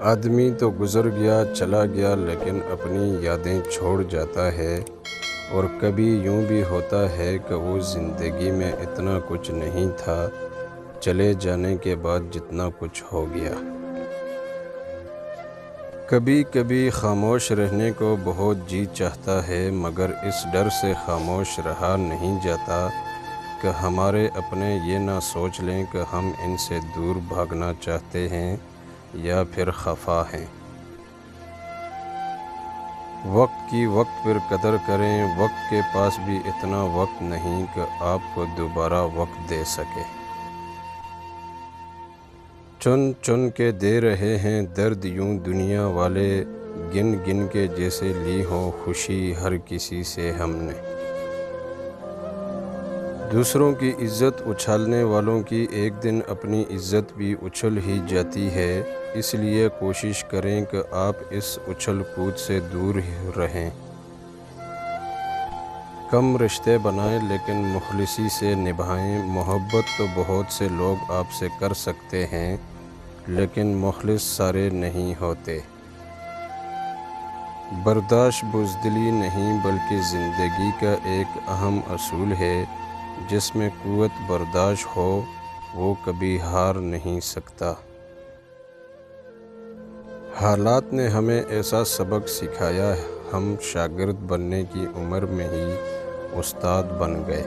آدمی تو گزر گیا چلا گیا لیکن اپنی یادیں چھوڑ جاتا ہے، اور کبھی یوں بھی ہوتا ہے کہ وہ زندگی میں اتنا کچھ نہیں تھا، چلے جانے کے بعد جتنا کچھ ہو گیا۔ کبھی کبھی خاموش رہنے کو بہت جی چاہتا ہے، مگر اس ڈر سے خاموش رہا نہیں جاتا کہ ہمارے اپنے یہ نہ سوچ لیں کہ ہم ان سے دور بھاگنا چاہتے ہیں یا پھر خفا ہیں۔ وقت کی وقت پر قدر کریں، وقت کے پاس بھی اتنا وقت نہیں کہ آپ کو دوبارہ وقت دے سکے۔ چن چن کے دے رہے ہیں درد یوں دنیا والے، گن گن کے جیسے لی ہو خوشی ہر کسی سے ہم نے۔ دوسروں کی عزت اچھالنے والوں کی ایک دن اپنی عزت بھی اچھل ہی جاتی ہے، اس لیے کوشش کریں کہ آپ اس اچھل کود سے دور رہیں۔ کم رشتے بنائیں لیکن مخلصی سے نبھائیں۔ محبت تو بہت سے لوگ آپ سے کر سکتے ہیں، لیکن مخلص سارے نہیں ہوتے۔ برداشت بزدلی نہیں بلکہ زندگی کا ایک اہم اصول ہے، جس میں قوت برداشت ہو وہ کبھی ہار نہیں سکتا۔ حالات نے ہمیں ایسا سبق سکھایا، ہم شاگرد بننے کی عمر میں ہی استاد بن گئے۔